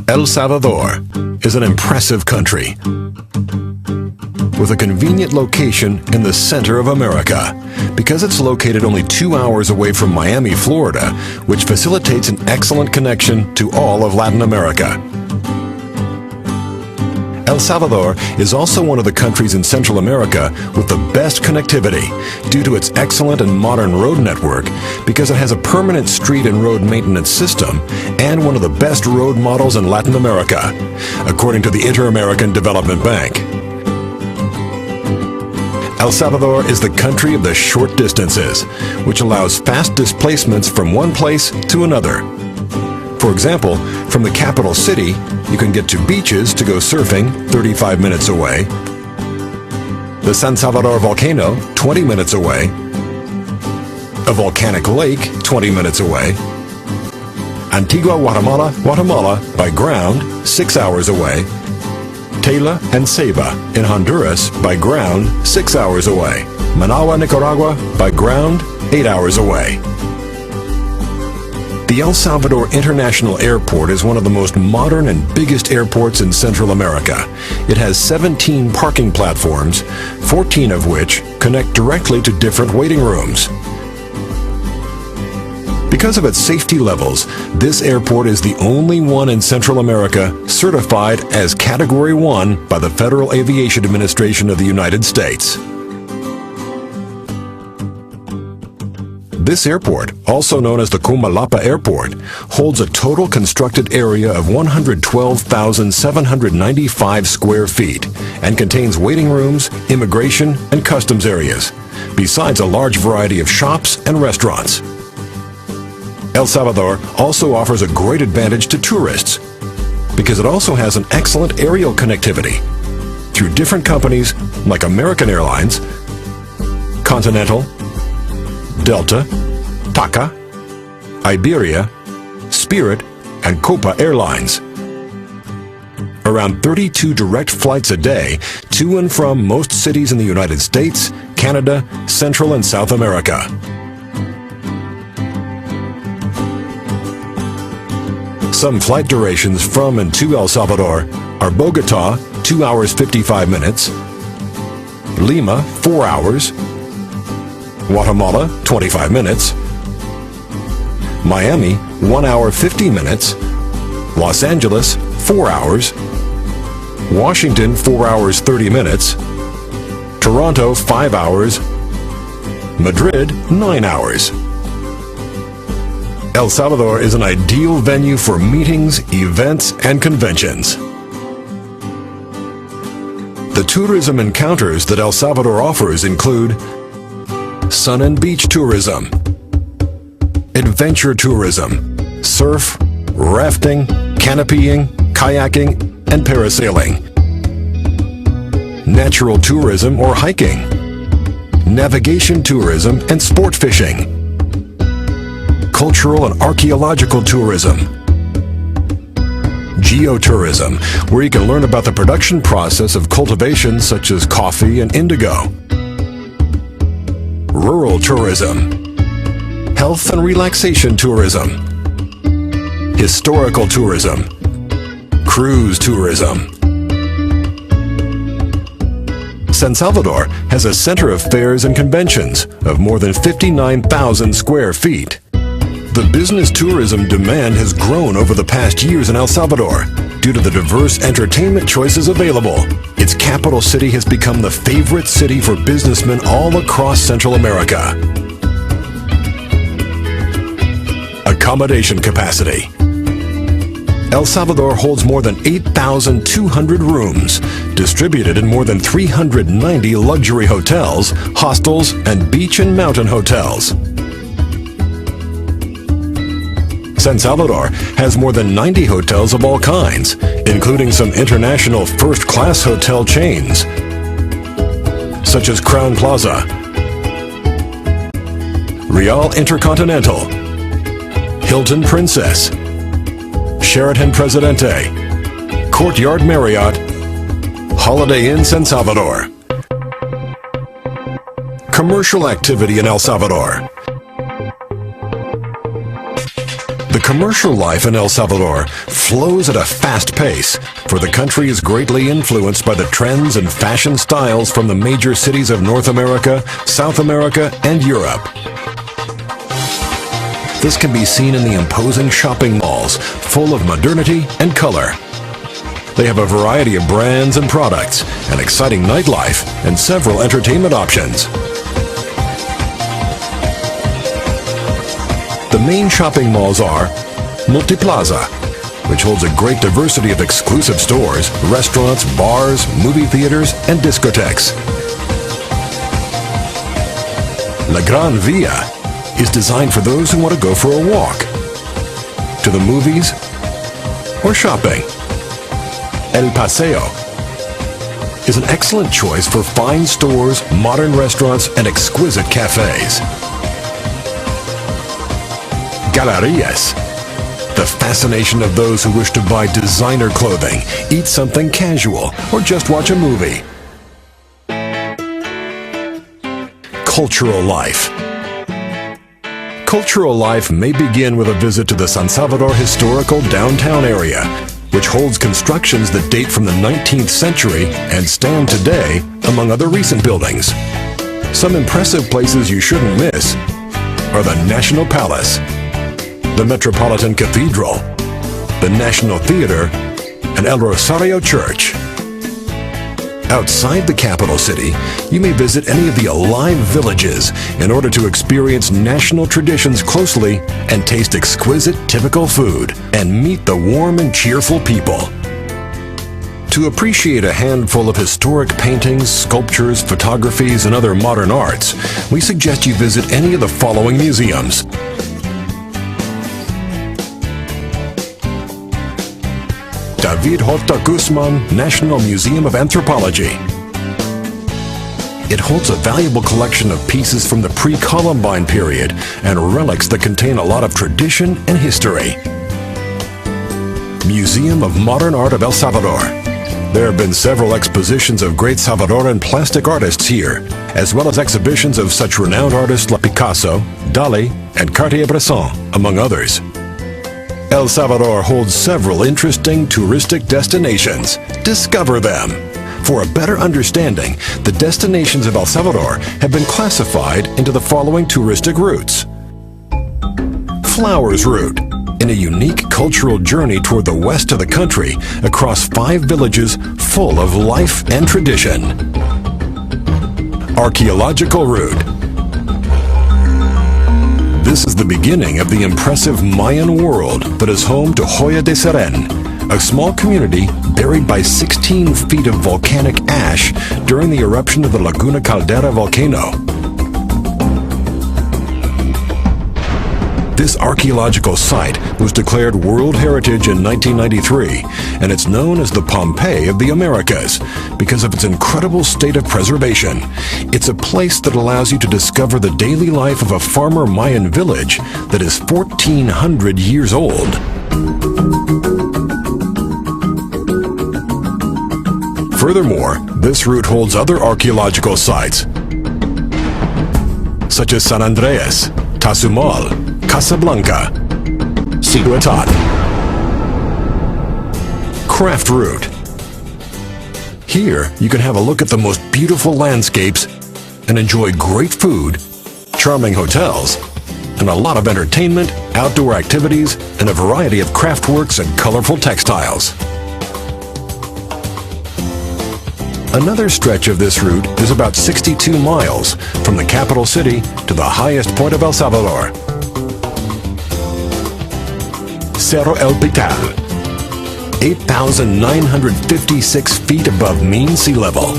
El Salvador is an impressive country with a convenient location in the center of America because it's located only 2 hours away from Miami, Florida, which facilitates an excellent connection to all of Latin America. El Salvador is also one of the countries in Central America with the best connectivity due to its excellent and modern road network because it has a permanent street and road maintenance system and one of the best road models in Latin America, according to the Inter-American Development Bank. El Salvador is the country of the short distances, which allows fast displacements from one place to another. For example, from the capital city, you can get to beaches to go surfing 35 minutes away, the San Salvador volcano 20 minutes away, a volcanic lake 20 minutes away, Antigua, Guatemala by ground 6 hours away, Tela and Ceiba in Honduras by ground 6 hours away, Managua, Nicaragua by ground 8 hours away. The El Salvador International Airport is one of the most modern and biggest airports in Central America. It has 17 parking platforms, 14 of which connect directly to different waiting rooms. Because of its safety levels, this airport is the only one in Central America certified as Category 1 by the Federal Aviation Administration of the United States. This airport, also known as the Comalapa Airport, holds a total constructed area of 112,795 square feet and contains waiting rooms, immigration, and customs areas, besides a large variety of shops and restaurants. El Salvador also offers a great advantage to tourists because it also has an excellent aerial connectivity through different companies like American Airlines, Continental, Delta, TACA, Iberia, Spirit, and Copa Airlines. Around 32 direct flights a day to and from most cities in the United States, Canada, Central and South America. Some flight durations from and to El Salvador are Bogota, 2 hours 55 minutes, Lima, 4 hours, Guatemala, 25 minutes, Miami, 1 hour 50 minutes, Los Angeles, 4 hours, Washington, 4 hours 30 minutes, Toronto, 5 hours, Madrid, 9 hours. El Salvador is an ideal venue for meetings, events, and conventions. The tourism encounters that El Salvador offers include sun and beach tourism, adventure tourism, surf, rafting, canopying, kayaking, and parasailing, natural tourism or hiking, navigation tourism and sport fishing, cultural and archaeological tourism, geotourism, where you can learn about the production process of cultivation such as coffee and indigo, rural tourism, health and relaxation tourism, historical tourism, cruise tourism. San Salvador has a center of fairs and conventions of more than 59,000 square feet. The business tourism demand has grown over the past years in El Salvador due to the diverse entertainment choices available. Its capital city has become the favorite city for businessmen all across Central America. Accommodation capacity. El Salvador holds more than 8,200 rooms, distributed in more than 390 luxury hotels, hostels, and beach and mountain hotels. San Salvador has more than 90 hotels of all kinds, including some international first-class hotel chains, such as Crown Plaza, Real Intercontinental, Hilton Princess, Sheraton Presidente, Courtyard Marriott, Holiday Inn San Salvador. Commercial activity in El Salvador. The The commercial life in El Salvador flows at a fast pace, for the country is greatly influenced by the trends and fashion styles from the major cities of North America, South America, and Europe. This can be seen in the imposing shopping malls, full of modernity and color. They have a variety of brands and products, an exciting nightlife, and several entertainment options. The main shopping malls are Multiplaza, which holds a great diversity of exclusive stores, restaurants, bars, movie theaters, and discotheques. La Gran Via is designed for those who want to go for a walk, to the movies, or shopping. El Paseo is an excellent choice for fine stores, modern restaurants, and exquisite cafes. Galerías, the fascination of those who wish to buy designer clothing, eat something casual, or just watch a movie. Cultural life. Cultural life may begin with a visit to the San Salvador historical downtown area, which holds constructions that date from the 19th century and stand today, among other recent buildings. Some impressive places you shouldn't miss are the National Palace, the Metropolitan Cathedral, the National Theater, and El Rosario Church. Outside the capital city, you may visit any of the alive villages in order to experience national traditions closely and taste exquisite typical food and meet the warm and cheerful people. To appreciate a handful of historic paintings, sculptures, photographies, and other modern arts, we suggest you visit any of the following museums. David Horta Guzman National Museum of Anthropology. It holds a valuable collection of pieces from the pre-Columbine period and relics that contain a lot of tradition and history. Museum of Modern Art of El Salvador. There have been several expositions of great Salvadoran plastic artists here, as well as exhibitions of such renowned artists like Picasso, Dali, and Cartier-Bresson, among others. El Salvador holds several interesting touristic destinations. Discover them. For a better understanding, the destinations of El Salvador have been classified into the following touristic routes. Flowers Route, in a unique cultural journey toward the west of the country across 5 villages full of life and tradition. Archaeological Route. This is the beginning of the impressive Mayan world that is home to Joya de Seren, a small community buried by 16 feet of volcanic ash during the eruption of the Laguna Caldera volcano. This archaeological site was declared World Heritage in 1993, and it's known as the Pompeii of the Americas because of its incredible state of preservation. It's a place that allows you to discover the daily life of a farmer Mayan village that is 1,400 years old. Furthermore, this route holds other archaeological sites, such as San Andreas, Tazumal, Casablanca, Ciutat. Craft Route. Here, you can have a look at the most beautiful landscapes and enjoy great food, charming hotels, and a lot of entertainment, outdoor activities, and a variety of craftworks and colorful textiles. Another stretch of this route is about 62 miles from the capital city to the highest point of El Salvador. Cerro El Pital, 8,956 feet above mean sea level.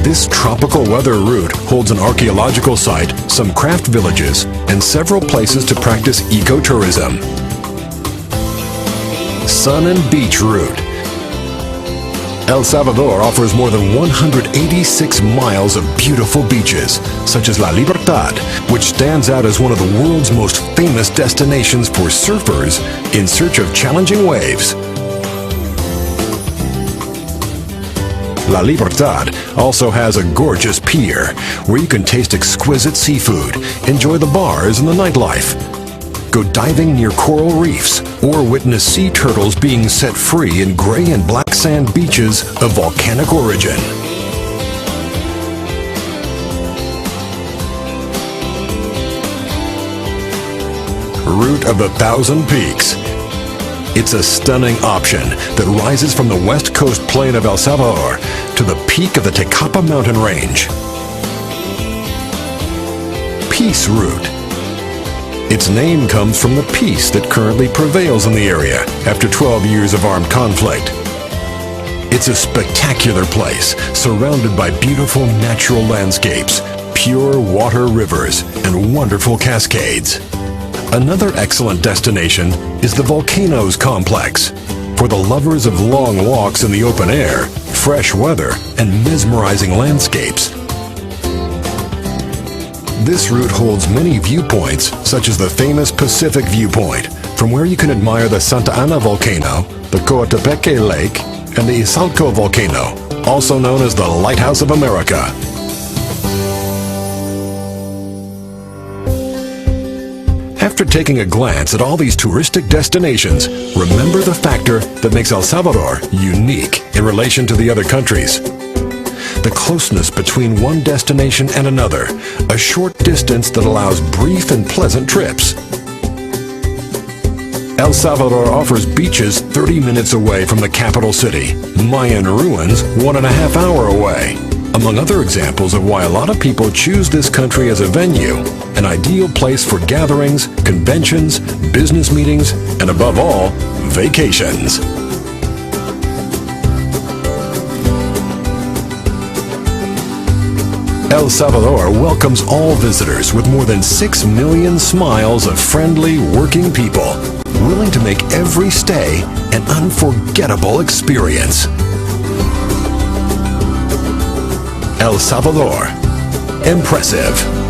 This tropical weather route holds an archaeological site, some craft villages, and several places to practice ecotourism. Sun and Beach Route. El Salvador offers more than 186 miles of beautiful beaches, such as La Libertad, which stands out as one of the world's most famous destinations for surfers in search of challenging waves. La Libertad also has a gorgeous pier where you can taste exquisite seafood, enjoy the bars and the nightlife, go diving near coral reefs, or witness sea turtles being set free in gray and black sand beaches of volcanic origin. Route of the Thousand Peaks. It's a stunning option that rises from the west coast plain of El Salvador to the peak of the Tecapa mountain range. Peace Route. Its name comes from the peace that currently prevails in the area after 12 years of armed conflict. It's a spectacular place surrounded by beautiful natural landscapes, pure water rivers, and wonderful cascades. Another excellent destination is the Volcanoes Complex, for the lovers of long walks in the open air, fresh weather, and mesmerizing landscapes. This route holds many viewpoints, such as the famous Pacific Viewpoint, from where you can admire the Santa Ana volcano, the Coatepeque Lake, and the Izalco volcano, also known as the Lighthouse of America. After taking a glance at all these touristic destinations, remember the factor that makes El Salvador unique in relation to the other countries. The closeness between one destination and another, a short distance that allows brief and pleasant trips. El Salvador offers beaches 30 minutes away from the capital city, Mayan ruins 1.5 hours away. Among other examples of why a lot of people choose this country as a venue, an ideal place for gatherings, conventions, business meetings, and above all, vacations. El Salvador welcomes all visitors with more than 6 million smiles of friendly, working people, willing to make every stay an unforgettable experience. El Salvador. Impressive.